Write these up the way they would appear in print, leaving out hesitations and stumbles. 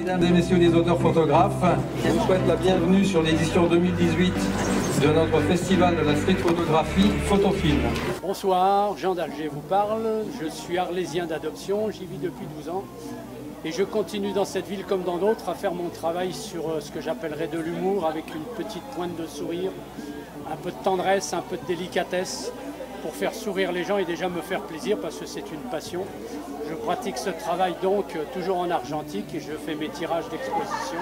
Mesdames et messieurs les auteurs photographes, je vous souhaite la bienvenue sur l'édition 2018 de notre festival de la street photographie Photofilm. Bonsoir, Jean d'Alger vous parle, je suis arlésien d'adoption, j'y vis depuis 12 ans et je continue dans cette ville comme dans d'autres à faire mon travail sur ce que j'appellerais de l'humour avec une petite pointe de sourire, un peu de tendresse, un peu de délicatesse pour faire sourire les gens et déjà me faire plaisir parce que c'est une passion. Je pratique ce travail donc toujours en argentique et je fais mes tirages d'exposition.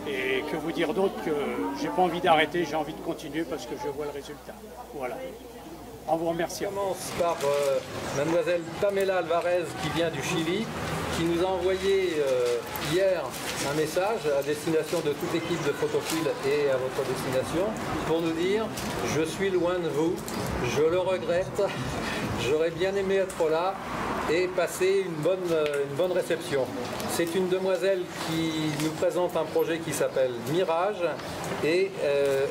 Et que vous dire d'autre que j'ai pas envie d'arrêter, j'ai envie de continuer parce que je vois le résultat. Voilà. En vous remerciant. On commence par mademoiselle Pamela Alvarez qui vient du Chili, qui nous a envoyé hier un message à destination de toute l'équipe de Photofil et à votre destination pour nous dire « Je suis loin de vous, je le regrette, j'aurais bien aimé être là ». Et passer une bonne réception. C'est une demoiselle qui nous présente un projet qui s'appelle Mirage et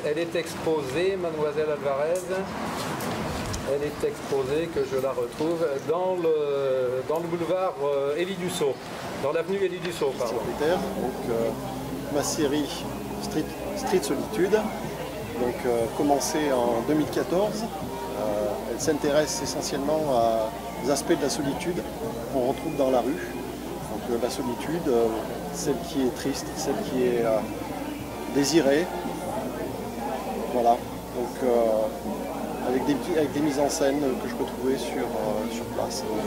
elle est exposée, mademoiselle Alvarez, elle est exposée, que je la retrouve, dans le boulevard Élie Dussault, dans l'avenue Élie Dussault, pardon. Donc ma série Street Solitude, donc commencée en 2014, elle s'intéresse essentiellement à aspects de la solitude qu'on retrouve dans la rue. Donc la solitude, celle qui est triste, celle qui est désirée. Voilà. Donc avec des mises en scène que je peux trouver sur place pour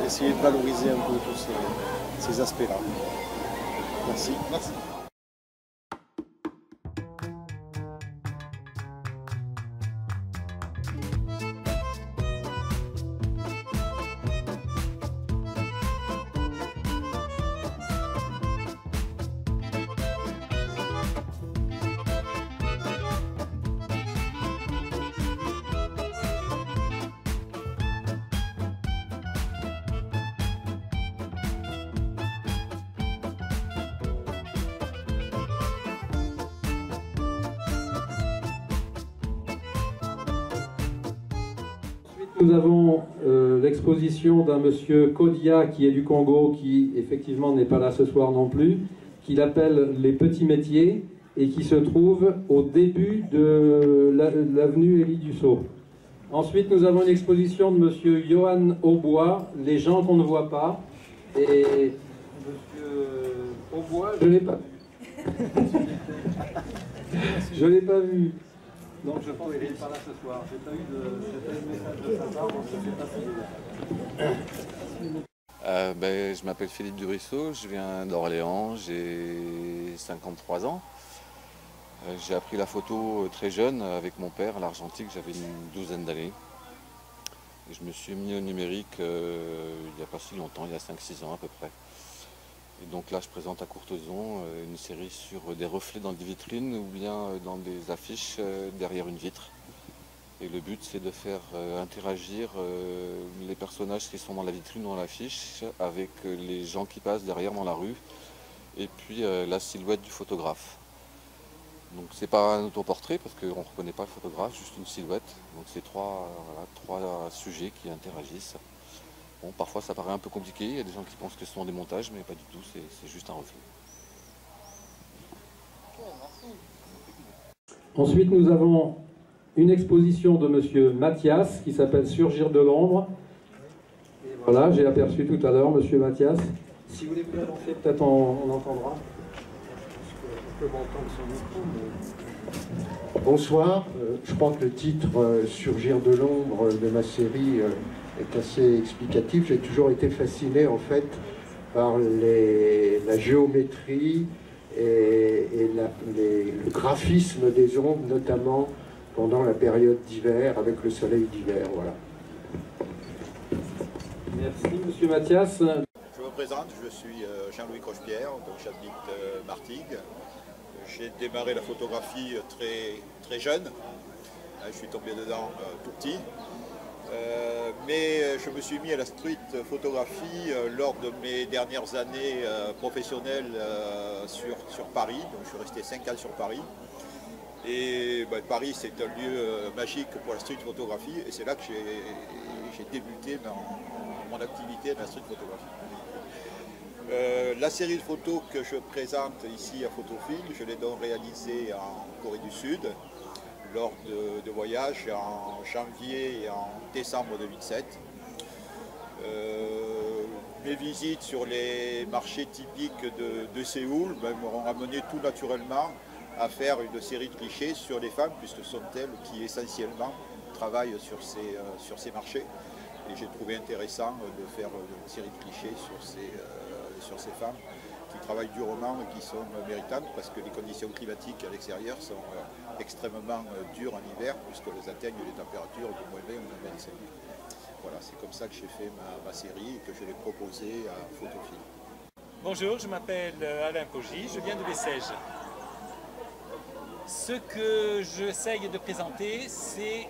essayer de valoriser un peu tous ces aspects-là. Merci. Merci. Nous avons l'exposition d'un monsieur Kodia qui est du Congo, qui effectivement n'est pas là ce soir non plus, qu'il appelle les petits métiers et qui se trouve au début de l'avenue Élie Dussault. Ensuite, nous avons une exposition de monsieur Johan Aubois, les gens qu'on ne voit pas. Et monsieur Aubois, je ne l'ai pas vu. Je ne l'ai pas vu. Donc je pense qu'il n'est pas là ce soir. J'ai pas eu de message de sa part, donc je ne sais pas si... Je m'appelle Philippe Durisseau, je viens d'Orléans, j'ai 53 ans. J'ai appris la photo très jeune avec mon père à l'argentique, j'avais une douzaine d'années. Je me suis mis au numérique il n'y a pas si longtemps, il y a 5-6 ans à peu près. Et donc là, je présente à Courtezon une série sur des reflets dans des vitrines ou bien dans des affiches derrière une vitre. Et le but, c'est de faire interagir les personnages qui sont dans la vitrine ou dans l'affiche avec les gens qui passent derrière dans la rue et puis la silhouette du photographe. Donc c'est pas un autoportrait parce qu'on ne reconnaît pas le photographe, juste une silhouette. Donc c'est trois sujets qui interagissent. Bon, parfois ça paraît un peu compliqué, il y a des gens qui pensent que ce sont des montages, mais pas du tout, c'est juste un reflet. Ensuite, nous avons une exposition de monsieur Mathias qui s'appelle Surgir de l'ombre. Et voilà, j'ai aperçu tout à l'heure monsieur Mathias. Si vous voulez vous avancer, peut-être on entendra. Je peux m'entendre son micro, mais... Bonsoir, je crois que le titre Surgir de l'ombre de ma série est assez explicatif. J'ai toujours été fasciné en fait par la géométrie et le graphisme des ombres, notamment pendant la période d'hiver, avec le soleil d'hiver. Voilà. Merci monsieur Mathias. Je me présente, je suis Jean-Louis Crochepierre, donc j'habite Martigues. J'ai démarré la photographie très jeune, je suis tombé dedans tout petit, mais je me suis mis à la street photographie lors de mes dernières années professionnelles sur Paris, donc je suis resté 5 ans sur Paris. Et Paris c'est un lieu magique pour la street photographie et c'est là que j'ai débuté mon activité de la street photographie. La série de photos que je présente ici à Photophile, je l'ai donc réalisée en Corée du Sud lors de voyages en janvier et en décembre 2007. Mes visites sur les marchés typiques de Séoul m'ont amené tout naturellement à faire une série de clichés sur les femmes, puisque ce sont elles qui essentiellement travaillent sur ces marchés. Et j'ai trouvé intéressant de faire une série de clichés sur ces femmes qui travaillent durement et qui sont méritantes, parce que les conditions climatiques à l'extérieur sont extrêmement dures en hiver, puisqu'elles atteignent les températures de -20 ou -25. Voilà, c'est comme ça que j'ai fait ma série et que je l'ai proposée à Photophile. Bonjour, je m'appelle Alain Poggi, je viens de Bessèges. Ce que j'essaye de présenter, c'est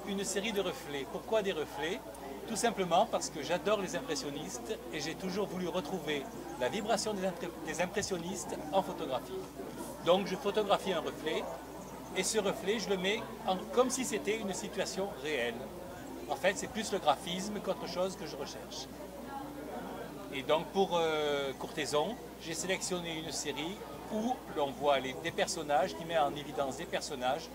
une série de reflets. Pourquoi des reflets? Tout simplement parce que j'adore les impressionnistes et j'ai toujours voulu retrouver la vibration des impressionnistes en photographie. Donc je photographie un reflet et ce reflet, je le mets comme si c'était une situation réelle. En fait, c'est plus le graphisme qu'autre chose que je recherche. Et donc pour Courthézon, j'ai sélectionné une série où l'on voit des personnages, qui met en évidence des personnages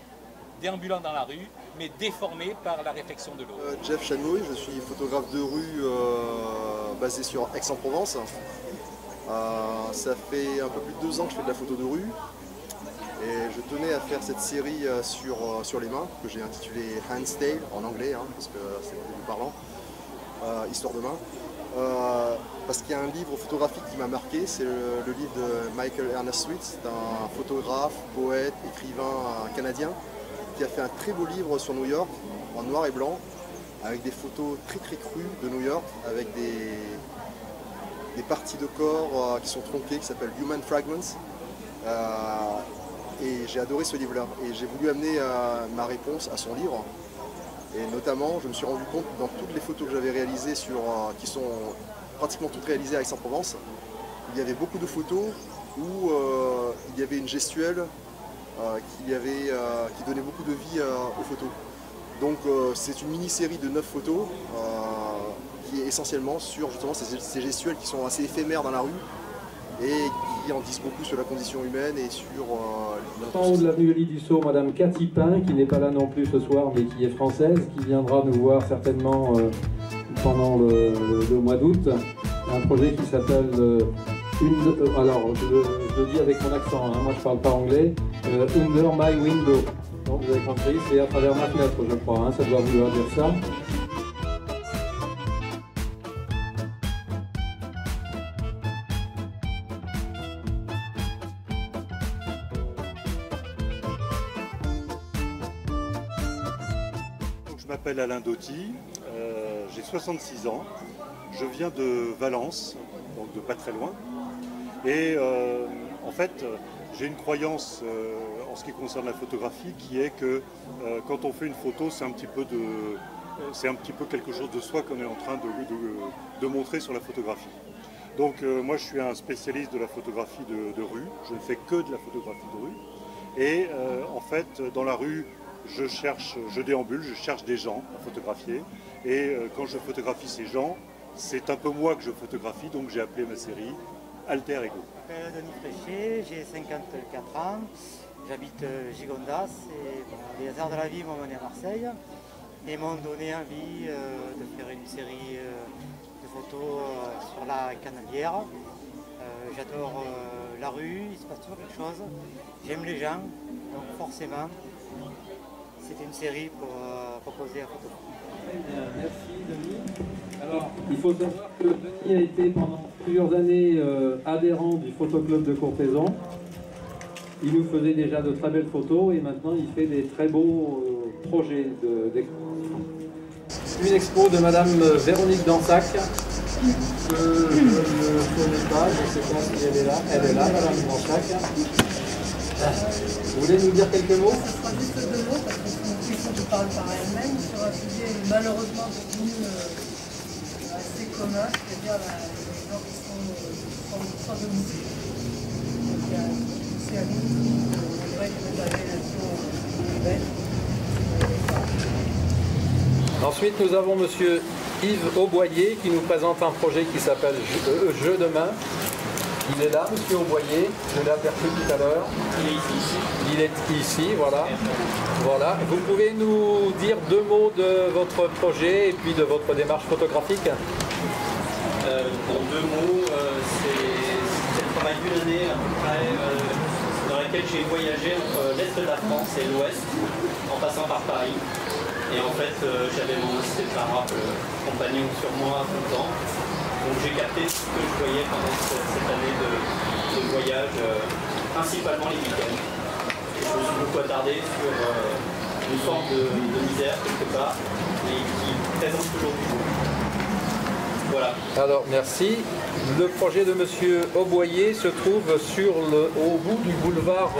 déambulant dans la rue, mais déformés par la réflexion de l'eau. Jeff Chanouille, je suis photographe de rue basé sur Aix-en-Provence. Ça fait un peu plus de 2 ans que je fais de la photo de rue. Et je tenais à faire cette série sur les mains, que j'ai intitulée Hands Tale, en anglais, parce que c'est plus parlant, histoire de main. Parce qu'il y a un livre photographique qui m'a marqué, c'est le livre de Michael Ernest Sweet, c'est un photographe, poète, écrivain canadien, qui a fait un très beau livre sur New York, en noir et blanc, avec des photos très très crues de New York, avec des parties de corps qui sont tronquées, qui s'appellent Human Fragments. Et j'ai adoré ce livre-là. Et j'ai voulu amener ma réponse à son livre. Et notamment, je me suis rendu compte dans toutes les photos que j'avais réalisées, qui sont pratiquement toutes réalisées à Aix-en-Provence, il y avait beaucoup de photos où il y avait une gestuelle qui donnait beaucoup de vie aux photos. Donc c'est une mini-série de 9 photos qui est essentiellement sur justement ces gestuelles qui sont assez éphémères dans la rue et qui en disent beaucoup sur la condition humaine et sur... En haut de l'avenue Elie Dussault, Madame Cathy Pain, qui n'est pas là non plus ce soir, mais qui est française, qui viendra nous voir certainement pendant le mois d'août. Un projet qui s'appelle... alors, je le dis avec mon accent, moi je ne parle pas anglais, Under My Window. Donc vous avez compris, c'est à travers ma fenêtre, je crois, ça doit vouloir dire ça. Je m'appelle Alain Doty, j'ai 66 ans, je viens de Valence, donc de pas très loin, et en fait j'ai une croyance en ce qui concerne la photographie qui est que quand on fait une photo c'est un petit peu quelque chose de soi qu'on est en train de montrer sur la photographie. Donc moi je suis un spécialiste de la photographie de rue, je ne fais que de la photographie de rue, et en fait dans la rue je déambule, je cherche des gens à photographier, et quand je photographie ces gens, c'est un peu moi que je photographie, donc j'ai appelé ma série Alter Ego. Je m'appelle Denis Fréchet, j'ai 54 ans, j'habite Gigondas, et les arts de la vie m'ont mené à Marseille et m'ont donné envie de faire une série de photos sur la Canalière. J'adore la rue, il se passe toujours quelque chose, j'aime les gens, donc forcément c'était une série pour proposer à photo. Merci Denis. Alors, il faut savoir que Denis a été pendant plusieurs années adhérent du photoclub de Courthézon. Il nous faisait déjà de très belles photos et maintenant il fait des très beaux projets d'expo. Une expo de Madame Véronique Dansac, que je ne connais pas, je ne sais pas si elle est là. Elle est là, Madame Dansac. Vous voulez nous dire quelques mots? Ce sera juste 2 mots parce que sinon question qui parle par elle-même sur un sujet malheureusement devenu assez commun, c'est-à-dire les gens qui sont sans domicile. Donc il y a une série de vraies révélations urbaines. Ensuite, nous avons Monsieur Yves Auboyer qui nous présente un projet qui s'appelle Jeux de main. Il est là, monsieur Auboyer, je l'ai aperçu tout à l'heure. Il est ici, voilà. Voilà. Vous pouvez nous dire 2 mots de votre projet et puis de votre démarche photographique? En 2 mots, c'est le travail d'une année à peu près, dans laquelle j'ai voyagé entre l'Est de la France et l'Ouest, en passant par Paris. Et en fait, j'avais mon inséparable compagnon sur moi tout le temps. Donc j'ai capté ce que je voyais pendant cette année de voyage, principalement les week-ends. Je me suis beaucoup attardé sur une forme de misère quelque part, et qui présente toujours du jour. Voilà. Alors merci. Le projet de monsieur Auboyer se trouve au bout du boulevard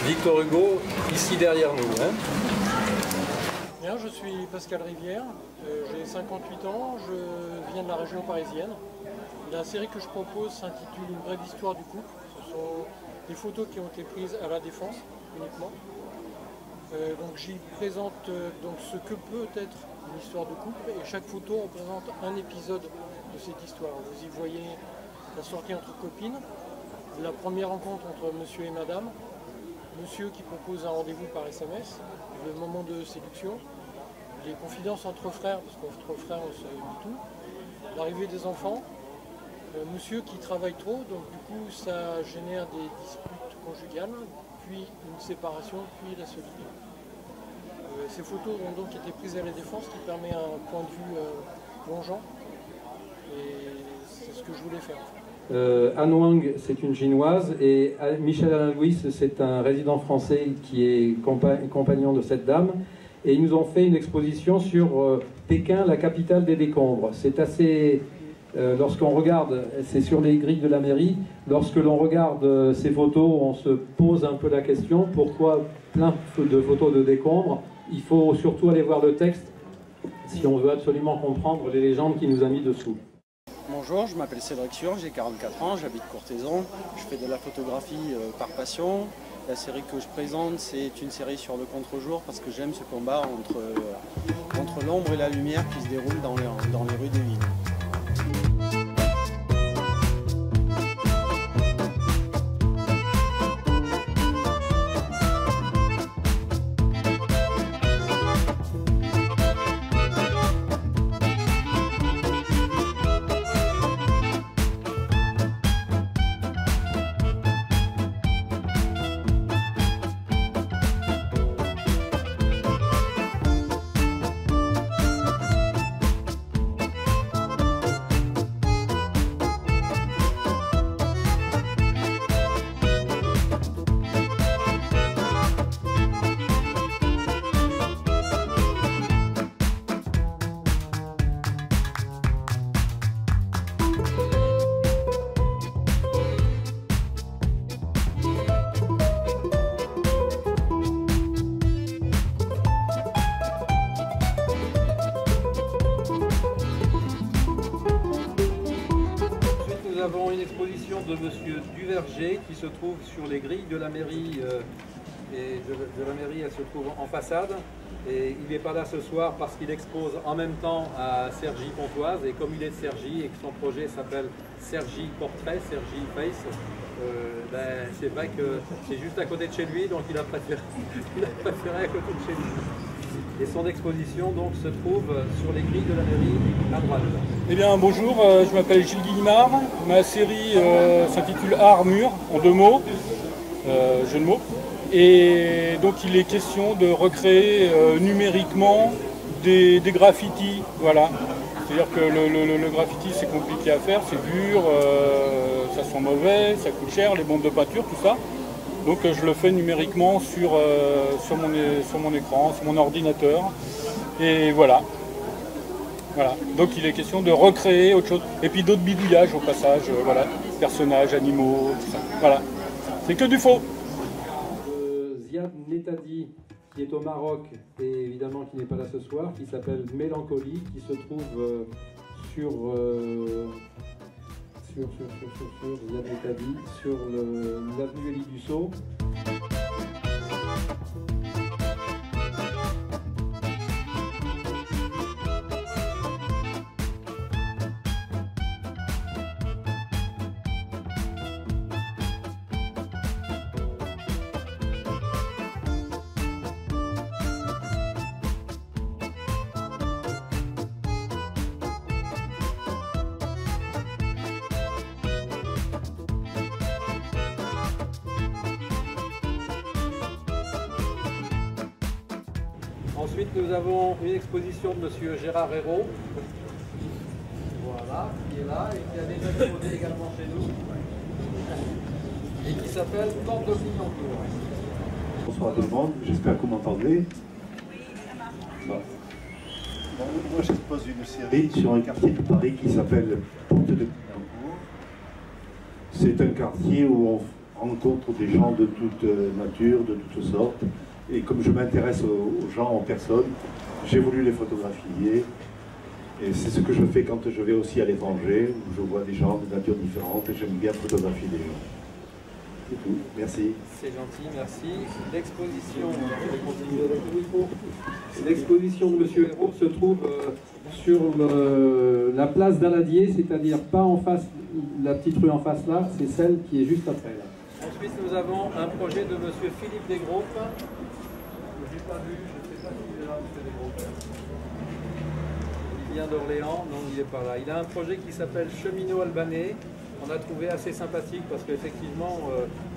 Victor Hugo, ici derrière nous. Hein. Bien, je suis Pascal Rivière, j'ai 58 ans, je viens de la région parisienne. La série que je propose s'intitule Une brève histoire du couple. Ce sont des photos qui ont été prises à la Défense uniquement. Donc j'y présente donc ce que peut être une histoire de couple et chaque photo représente un épisode de cette histoire. Vous y voyez la sortie entre copines, la première rencontre entre monsieur et madame, monsieur qui propose un rendez-vous par SMS, le moment de séduction, les confidences entre frères, parce qu'entre frères on se dit tout, l'arrivée des enfants, monsieur qui travaille trop, donc du coup ça génère des disputes conjugales, puis une séparation, puis la solitude. Ces photos ont donc été prises à la Défense, qui permet un point de vue plongeant, et c'est ce que je voulais faire. Anne Wang, c'est une chinoise, et Michel Alain Louis, c'est un résident français qui est compagnon de cette dame. Et ils nous ont fait une exposition sur Pékin, la capitale des décombres. C'est assez... lorsqu'on regarde, c'est sur les grilles de la mairie, lorsque l'on regarde ces photos, on se pose un peu la question, pourquoi plein de photos de décombres? Il faut surtout aller voir le texte si on veut absolument comprendre les légendes qu'il nous a mis dessous. Bonjour, je m'appelle Cédric Sûr, j'ai 44 ans, j'habite Courthézon, je fais de la photographie par passion. La série que je présente, c'est une série sur le contre-jour parce que j'aime ce combat entre l'ombre et la lumière qui se déroule dans les rues des villes. Nous avons une exposition de monsieur Duverger qui se trouve sur les grilles de la mairie. Et de la mairie, elle se trouve en façade. Et il n'est pas là ce soir parce qu'il expose en même temps à Cergy Pontoise. Et comme il est de Cergy et que son projet s'appelle Cergy Portrait, Cergy Face, c'est vrai que c'est juste à côté de chez lui, donc il a préféré à côté de chez lui. Et son exposition donc se trouve sur les grilles de la mairie à droite. Eh bien bonjour, je m'appelle Gilles Guillemard. Ma série s'intitule Art Mur, en 2 mots, jeu de mots. Et donc il est question de recréer numériquement des graffitis. Voilà. C'est-à-dire que le graffiti c'est compliqué à faire, c'est dur, ça sent mauvais, ça coûte cher, les bombes de peinture, tout ça. Donc je le fais numériquement sur mon écran, sur mon ordinateur. Et voilà. Voilà. Donc il est question de recréer autre chose. Et puis d'autres bidouillages au passage, voilà. Personnages, animaux, tout ça. Voilà. C'est que du faux. Ziad Netadi, qui est au Maroc et évidemment qui n'est pas là ce soir, qui s'appelle Mélancolie, qui se trouve sur l'avenue Élie Dussault. Ensuite, nous avons une exposition de M. Gérard Hérault, voilà, qui est là et qui a déjà exposé également chez nous, et qui s'appelle Porte de Clignancourt. Bonsoir tout le monde, j'espère que vous m'entendez. Bon. Bon, moi j'expose une série sur un quartier de Paris qui s'appelle Porte de Clignancourt. C'est un quartier où on rencontre des gens de toute nature, de toutes sortes. Et comme je m'intéresse aux gens en personne, j'ai voulu les photographier. Et c'est ce que je fais quand je vais aussi à l'étranger, où je vois des gens de nature différente et j'aime bien photographier des gens. C'est tout. Merci. C'est gentil, merci. L'exposition de M. Hérault se trouve sur la place d'Aladier, c'est-à-dire pas en face, la petite rue en face là, c'est celle qui est juste après là. Ensuite, nous avons un projet de M. Philippe Desgroupes. Je n'ai pas vu, je ne sais pas s'il est là, M. Desgroupes. Il vient d'Orléans, non, il n'est pas là. Il a un projet qui s'appelle Cheminot albanais. On a trouvé assez sympathique parce qu'effectivement,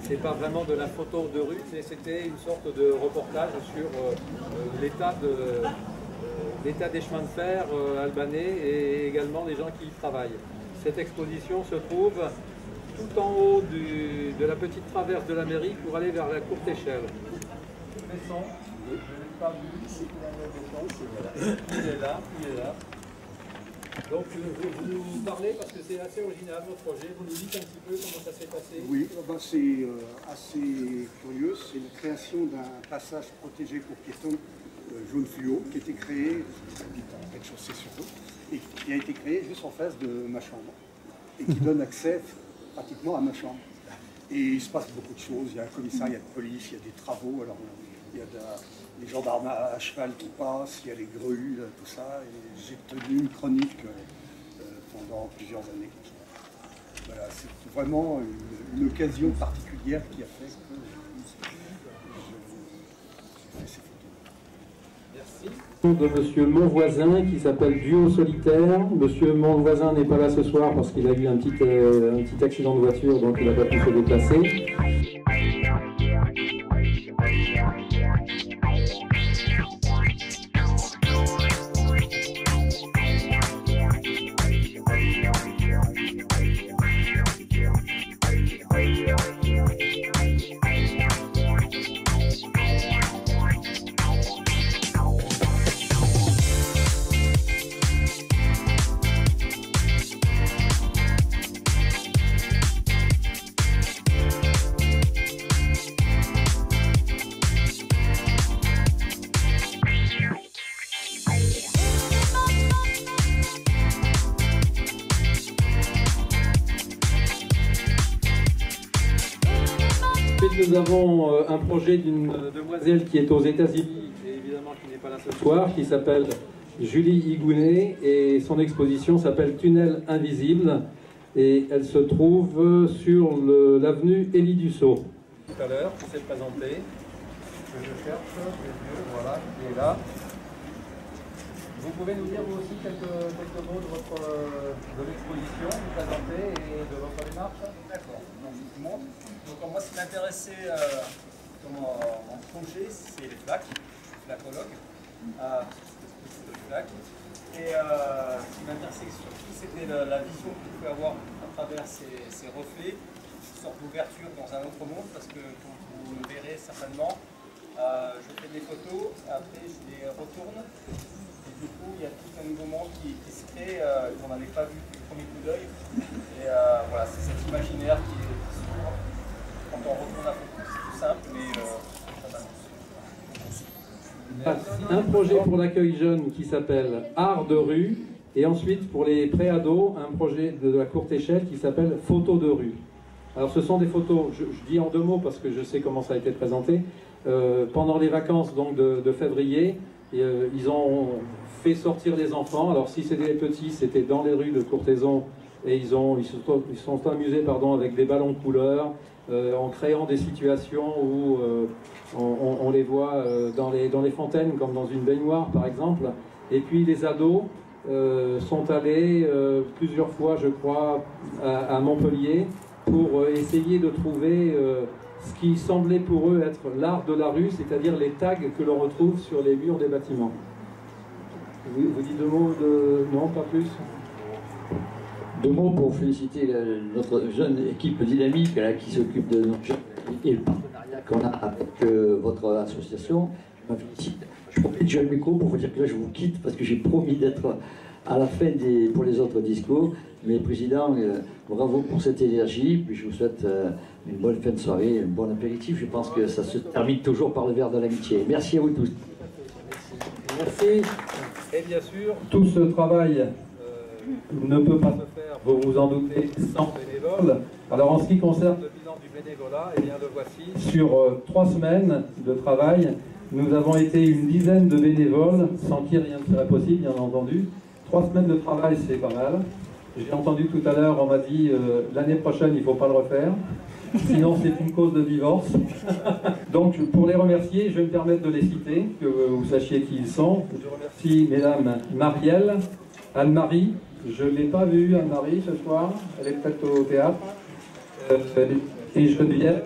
c'est pas vraiment de la photo de rue, c'était une sorte de reportage sur l'état des chemins de fer albanais et également des gens qui y travaillent. Cette exposition se trouve tout en haut de la petite traverse de la mairie pour aller vers la courte échelle. Besson, je ne l'ai pas vu, il est là, il est là. Donc vous nous parlez, parce que c'est assez original votre projet, vous nous dites un petit peu comment ça s'est passé? Oui, ben c'est assez curieux, c'est la création d'un passage protégé pour piétons jaune fluo qui a été créé, en rez-de-chaussée surtout, et qui a été créé juste en face de ma chambre, et qui donne accès pratiquement à ma chambre. Et il se passe beaucoup de choses, il y a un commissariat de police, il y a des travaux, alors il y a des gendarmes à cheval qui passent, il y a les grues, tout ça, et j'ai tenu une chronique pendant plusieurs années. Voilà, c'est vraiment une occasion particulière qui a fait que j'ai fait ces photos. De Monsieur Monvoisin qui s'appelle Duo Solitaire. Monsieur Monvoisin n'est pas là ce soir parce qu'il a eu un petit accident de voiture, donc il n'a pas pu se déplacer. Nous avons un projet d'une demoiselle qui est aux États-Unis et évidemment qui n'est pas là ce soir, qui s'appelle Julie Higounet et son exposition s'appelle Tunnel invisible et elle se trouve sur l'avenue Élie Dussault. Tout à l'heure, qui s'est présenté, que je cherche, les yeux, voilà, qui est là. Vous pouvez nous dire vous aussi quelques mots de l'exposition, vous présenter et de votre démarche? D'accord, donc je vous montre. Donc moi ce qui m'intéressait en projet, c'est les flaques, flacologue, de flaques. Et ce qui m'intéressait surtout, c'était la vision que vous pouvez avoir à travers ces reflets, une sorte d'ouverture dans un autre monde, parce que comme vous le verrez certainement, je fais des photos, après je les retourne. Du coup, il y a tout un nouveau monde qui se crée, qu'on n'avait pas vu du premier coup d'œil. Et voilà, c'est cet imaginaire qui s'ouvre quand on retourne la photo. C'est tout simple, mais ça s'annonce. Un projet pour l'accueil jeune qui s'appelle Art de rue. Et ensuite, pour les pré-ados, un projet de la courte échelle qui s'appelle Photos de rue. Alors, ce sont des photos, je dis en deux mots parce que je sais comment ça a été présenté. Pendant les vacances donc, de février, ils ont fait sortir les enfants. Alors si c'était les petits, c'était dans les rues de Courthézon et ils se sont amusés avec des ballons de couleur en créant des situations où on les voit dans les fontaines comme dans une baignoire par exemple. Et puis les ados sont allés plusieurs fois je crois à Montpellier pour essayer de trouver ce qui semblait pour eux être l'art de la rue, c'est-à-dire les tags que l'on retrouve sur les murs des bâtiments. Vous dites deux mots de... Non, pas plus? Deux mots pour féliciter notre jeune équipe dynamique là, qui s'occupe de notre jeunes et le partenariat qu'on a avec votre association. Je m'en félicite. Je profite du jeune micro pour vous dire que là je vous quitte parce que j'ai promis d'être à la fin pour les autres discours. Mais Président, bravo pour cette énergie. Puis je vous souhaite une bonne fin de soirée, un bon apéritif. Je pense que ça se termine toujours par le verre de l'amitié. Merci à vous tous. Merci. Et bien sûr, tout ce travail ne peut pas se faire, vous vous en doutez, sans bénévoles. Alors en ce qui concerne le bilan du bénévolat, eh bien le voici. Sur 3 semaines de travail, nous avons été une dizaine de bénévoles, sans qui rien ne serait possible, bien entendu. 3 semaines de travail, c'est pas mal. J'ai entendu tout à l'heure, on m'a dit l'année prochaine, il ne faut pas le refaire. Sinon, c'est une cause de divorce. Donc, pour les remercier, je vais me permettre de les citer, que vous sachiez qui ils sont. Je remercie mesdames Marielle, Anne-Marie. Je ne l'ai pas vue, Anne-Marie, ce soir. Elle est peut-être au théâtre. Et Geneviève.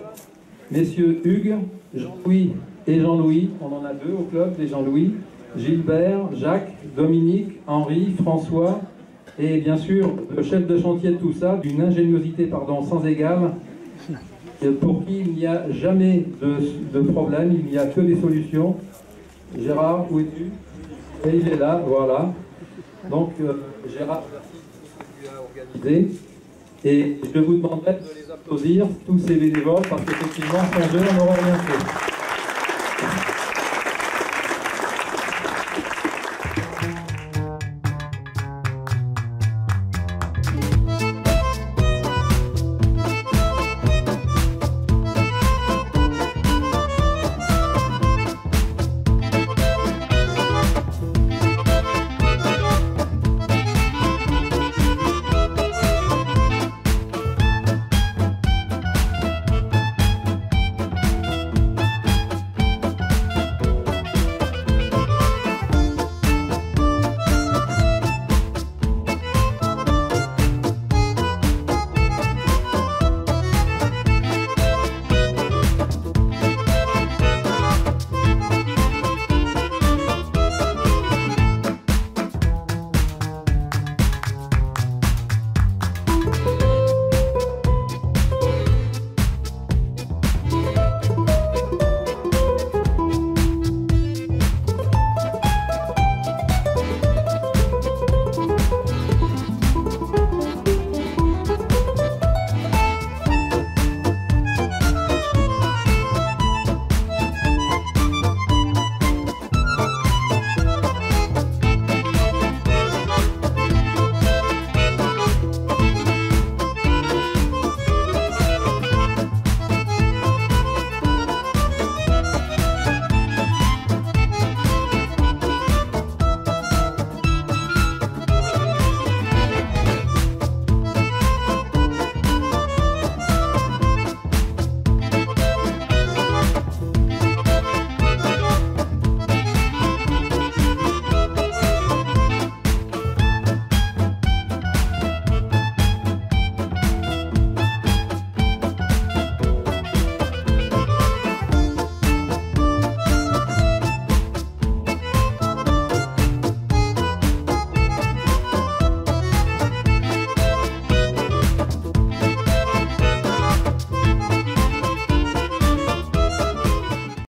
Messieurs Hugues, Jean-Louis et Jean-Louis. On en a 2 au club, les Jean-Louis. Gilbert, Jacques, Dominique, Henri, François. Et bien sûr, le chef de chantier de tout ça, d'une ingéniosité sans égale, pour qui il n'y a jamais de problème, il n'y a que des solutions. Gérard, où es-tu? Et il est là, voilà. Donc, Gérard, merci pour tout ce que tu as organisé. Et je vous demanderai de les applaudir, tous ces bénévoles, parce qu'effectivement, sans eux, on n'aurait rien fait.